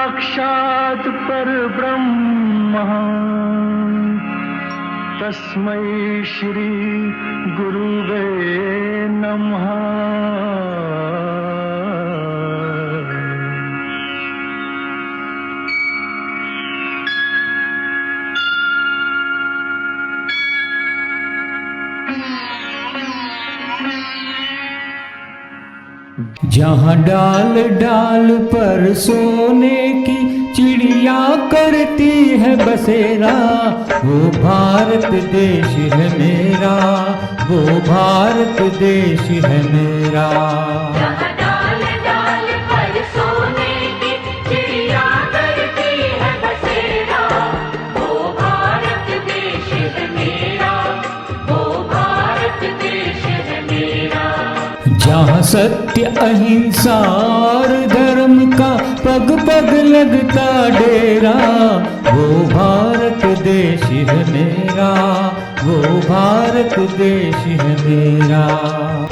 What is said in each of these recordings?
साक्षात् परब्रह्म तस्मै श्री गुरुवे नमः। जहाँ डाल डाल पर सोने की चिड़िया करती है बसेरा, वो भारत देश है मेरा, वो भारत देश है मेरा। जहाँ डाल डाल पर सोने की चिड़िया करती है बसेरा, वो भारत देश है मेरा, वो भारत देश है मेरा। जहाँ सत्य अहिंसा और धर्म का पग पग लगता डेरा, वो भारत देश है मेरा, वो भारत देश है मेरा।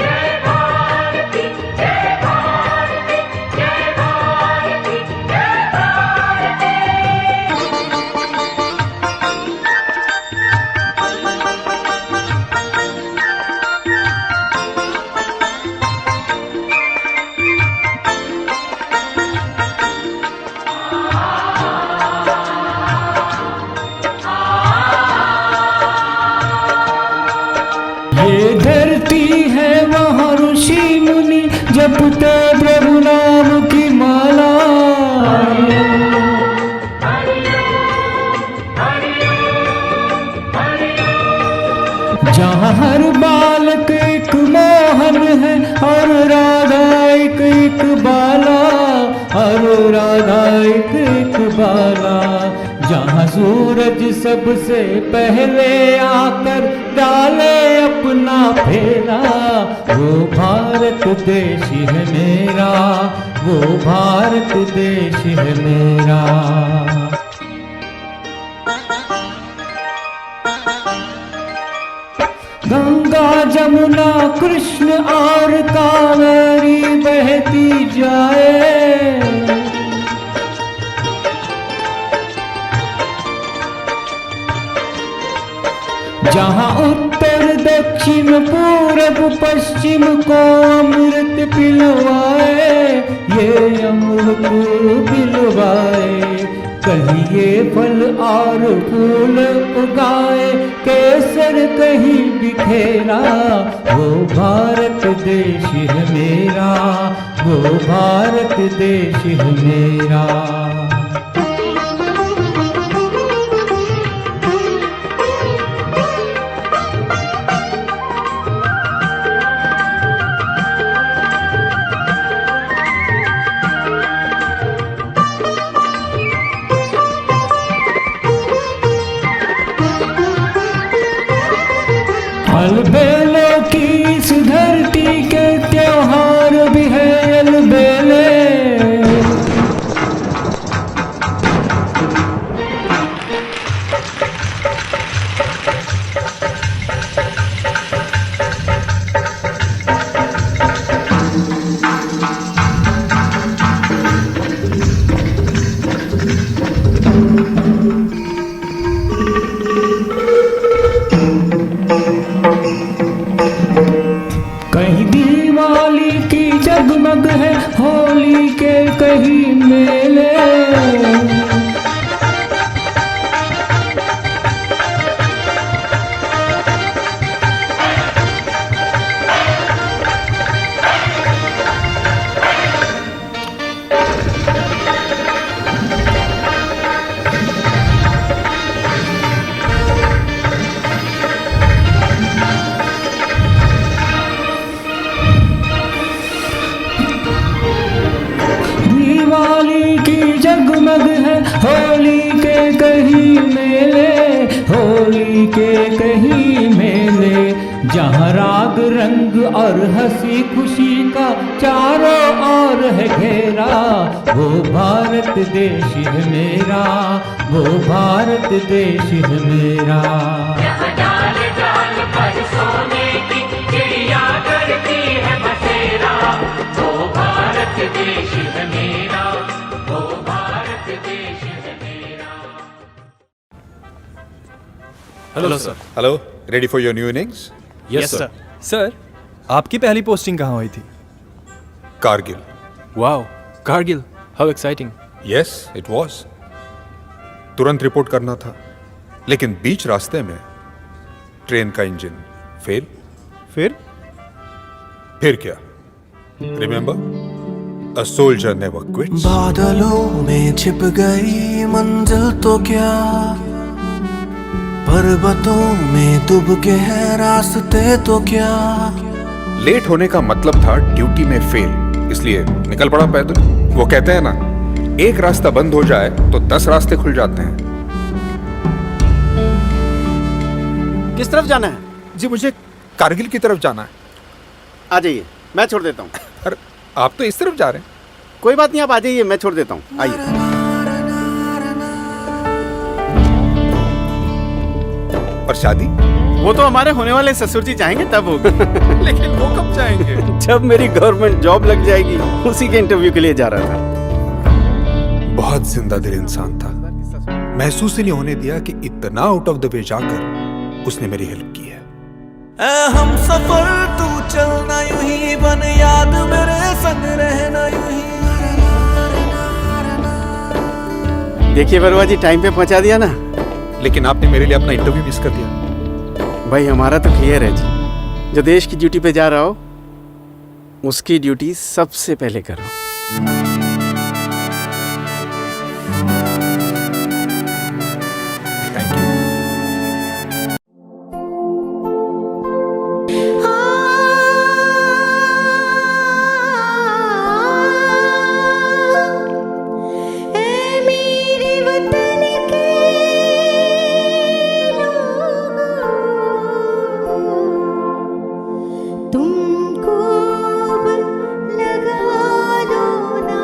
जय भारती जय भारती जय भारती जय भारती। ये धरती है वहाँ ऋषि मुनि जपते प्रभु नाम की माला। जहाँ हर बालक एक मोहन है और राधा एक बाला, और राधा एक बाला। जहाँ सूरज सबसे पहले आकर डाले अपना फेरा, वो भारत देश है मेरा, वो भारत देश है मेरा। गंगा जमुना कृष्ण और कावेरी बहती जाए, जहाँ उत्तर दक्षिण पूरब पश्चिम को अमृत पिलवाए, ये अमृत पिलवाए। कहीं ये फल और फूल उगाए, केसर कहीं बिखेरा, वो भारत देश है मेरा, वो भारत देश है मेरा। अलबेलों की इस धरती के त्योहार भी है अलबेले। कहीं दिवाली की जगमग है, होली के कहीं मेले। दिवाली की जगमग है, होली के कहीं मेले, होली के कहीं मेले। जहाँ राग रंग और हंसी खुशी का चारों ओर है घेरा, वो भारत देश है मेरा, वो भारत देश है मेरा। जहाँ डाल डाल पर सोने की चिड़िया करती है बसेरा, वो भारत देश है मेरा, वो Bharat hello sir. Hello, ready for your new innings? Yes sir. Sir, आपकी पहली पोस्टिंग कहाँ हुई थी? Kargil. Wow, Kargil, how exciting. Yes, it was. तुरंत रिपोर्ट करना था, लेकिन बीच रास्ते में ट्रेन का इंजन फेल। फिर क्या? Remember, a soldier never quits. बादलों में छिप गई मंजिल तो क्या, पर्वतों में डूब के हैं रास्ते तो क्या। लेट होने का मतलब था ड्यूटी में फेल, इसलिए निकल पड़ा पैदल। वो कहते हैं ना, एक रास्ता बंद हो जाए तो 10 रास्ते खुल जाते हैं। किस तरफ जाना है? जी, मुझे कारगिल की तरफ जाना है। आ जाइए, मैं छोड़ देता हूँ। अरे, आप तो इस तरफ जा रहे हैं। कोई बात नहीं, आप आ जाइए, मैं छोड़ देता हूँ, आइए। और शादी? वो तो हमारे होने वाले ससुर जी चाहेंगे तब होगी। लेकिन वो कब जाएंगे? जब मेरी गवर्नमेंट जॉब लग जाएगी। उसी के इंटरव्यू के लिए जा रहा था। बहुत जिंदा दिल इंसान था। महसूस ही नहीं होने दिया कि इतना आउट ऑफ द वे जाकर उसने मेरी हेल्प की है। हम सफर तू चलना यूं ही, बन याद मेरे संग रहना यूं ही। देखिए बरुआ जी, टाइम पे पहुंचा दिया ना। लेकिन आपने मेरे लिए अपना इंटरव्यू मिस कर दिया। भाई हमारा तो क्लियर है जी, जो देश की ड्यूटी पे जा रहा हो उसकी ड्यूटी सबसे पहले करो। तुमको लगा लो ना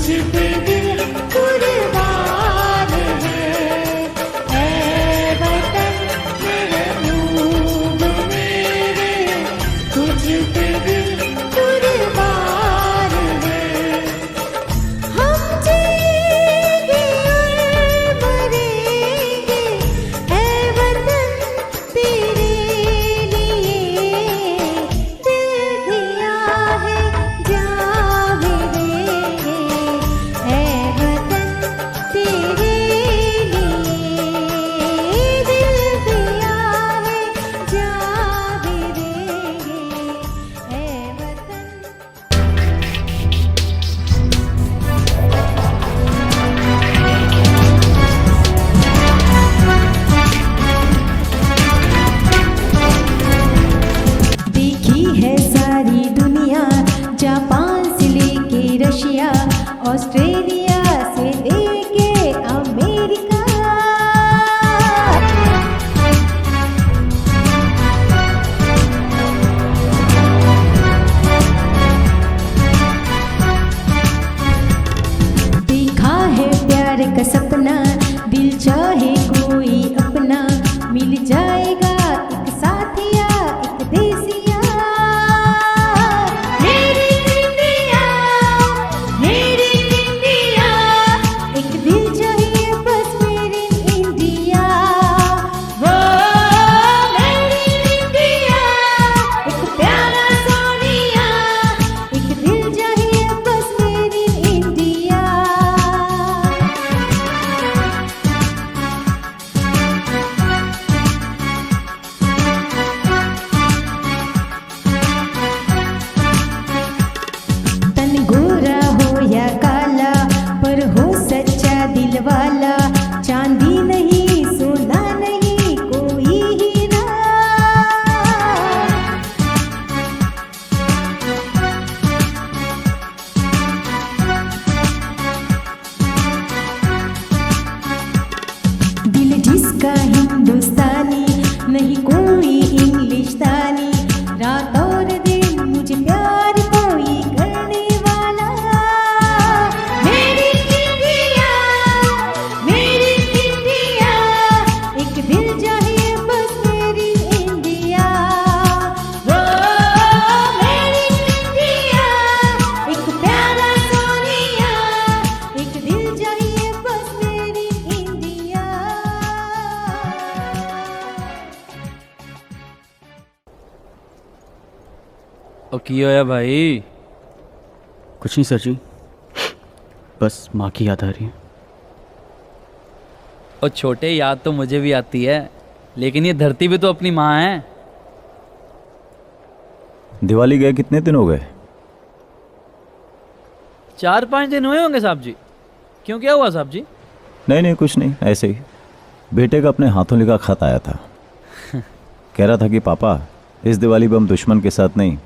पे दिल कुर्बान है। ऐ वतन महबूब मेरे, तुझ पे दिल कुर्बान है। हम जिएंगे और मरेंगे, ऐ वतन तेरे लिए। दिल दिया है जान मेरे, ऐ वतन तेरे लिए। दिल दिया है जान मेरे, ऐ वतन। देखी है सारी दुनिया, जापान से लेके रशिया, ऑस्ट्रेलिया से लेके अमेरिका। देखा है प्यार का सपना, दिल चाहे कोई अपना, मिल जाएगा एक साथिया एक देसिया। मेरी इंडिया, मेरी इंडिया, एक दिल चाहिए बस मेरी इंडिया। वो मेरी इंडिया, एक प्यारा सोनिया, एक दिल चाहिए बस मेरी इंडिया। तन गोरा हो या काला, पर हो सच्चा दिल वाला, चांदी नहीं सोना नहीं कोई हीरा। दिल जिसका हिंदुस्तानी, नहीं कोई इंग्लिशतानी, रात और दिन मुझे प्यार कोई करने वाला। मेरी इंडिया, मेरी इंडिया, एक दिल चाहिए बस मेरी इंडिया। वो मेरी इंडिया, एक प्यारा सोनिया, एक दिल चाहिए बस मेरी इंडिया। और की होया भाई? कुछ नहीं सर जी, बस माँ की याद आ रही है। और छोटे, याद तो मुझे भी आती है, लेकिन ये धरती भी तो अपनी माँ है। दिवाली गए कितने दिन हो गए? 4-5 दिन हुए होंगे साहब जी। क्यों, क्या हुआ साहब जी? नहीं नहीं कुछ नहीं, ऐसे ही बेटे का अपने हाथों लिखा खत आया था। कह रहा था कि पापा, इस दिवाली बम दुश्मन के साथ नहीं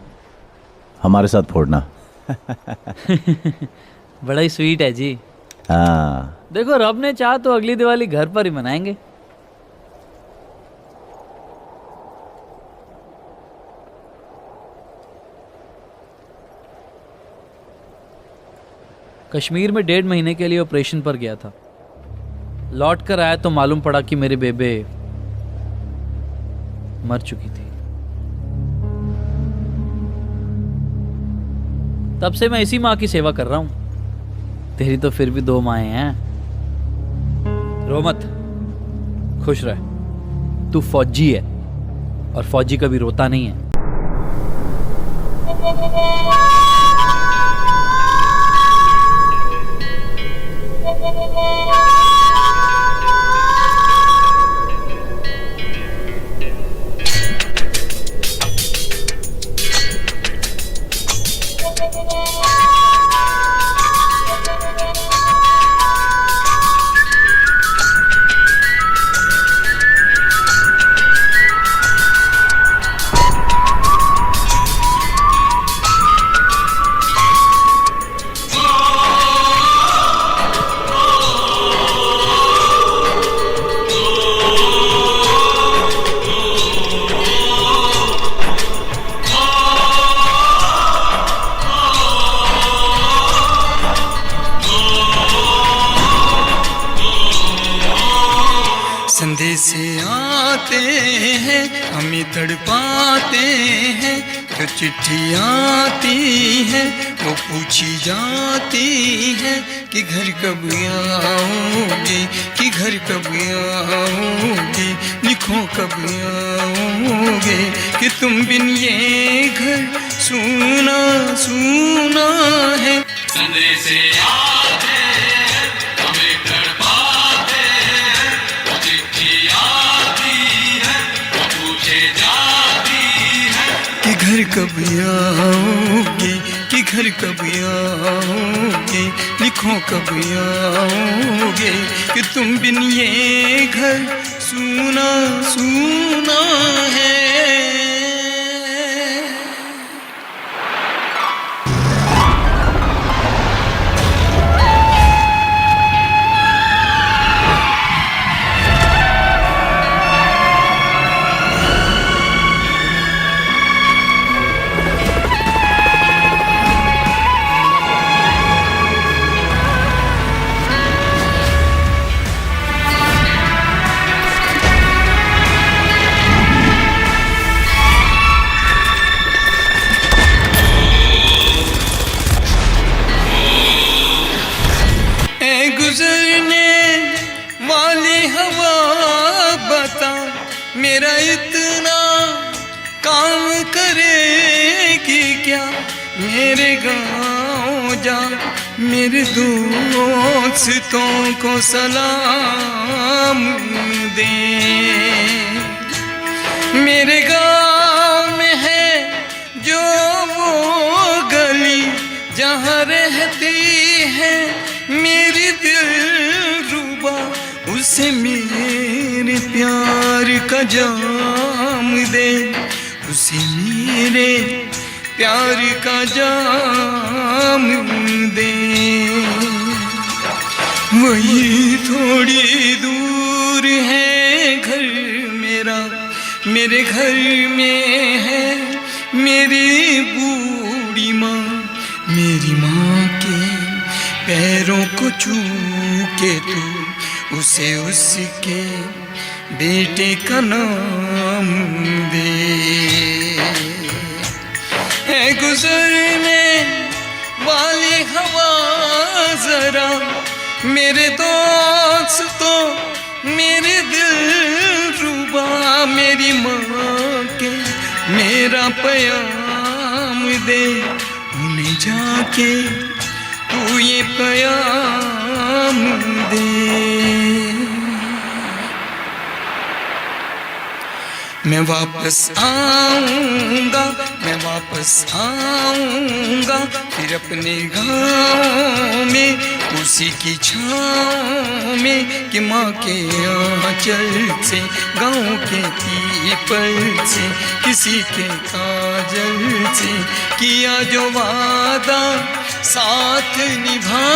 हमारे साथ फोड़ना। बड़ा ही स्वीट है जी। हाँ, देखो, रब ने चाहा तो अगली दिवाली घर पर ही मनाएंगे। कश्मीर में 1.5 महीने के लिए ऑपरेशन पर गया था। लौट कर आया तो मालूम पड़ा कि मेरे बेबे मर चुकी थी। तब से मैं इसी माँ की सेवा कर रहा हूं। तेरी तो फिर भी 2 माएं हैं। रो मत, खुश रह। तू फौजी है और फौजी कभी रोता नहीं है। अंधे से आते हैं हमें तड़पाते हैं, जो चिट्ठी आती है वो पूछी जाती है कि घर कब आओगे, कि घर कब आओगे, लिखो कब आओगे, कि तुम बिन ये घर सूना सूना है। अंधे से आते हैं हमें तड़पाते हैं, वो चिट्ठी आती है वो पूछे जाती है कि घर कब आओगे, कि घर कब आओगे, लिखो कब आओगे, कि तुम बिन ये घर सूना सूना है। मेरा इतना काम करेगी क्या, मेरे गाँव जा मेरे दोस्तों को सलाम दे। मेरे गाँव में है जो वो गली जहाँ रहती है मेरी दिलरुबा, उसे मेरे प्यार का जाम दे, उसे मेरे प्यार का जाम दे। वही थोड़ी दूर है घर मेरा, मेरे घर में है मेरी बूढ़ी माँ, मेरी माँ के पैरों को छू के तू उसे उसके बेटे का नाम दे। है गुजरने वाली हवा जरा मेरे दोस्तों, मेरे दिलरुबा, मेरी माँ के मेरा प्याम दे, उन्हें जाके तू ये प्याम दे। मैं वापस आऊँगा, मैं वापस आऊँगा फिर अपने गाँव में, उसी की छाँव में कि माँ के आँचल से, गाँव के पीपल से, किसी के काजल से किया जो वादा साथ निभा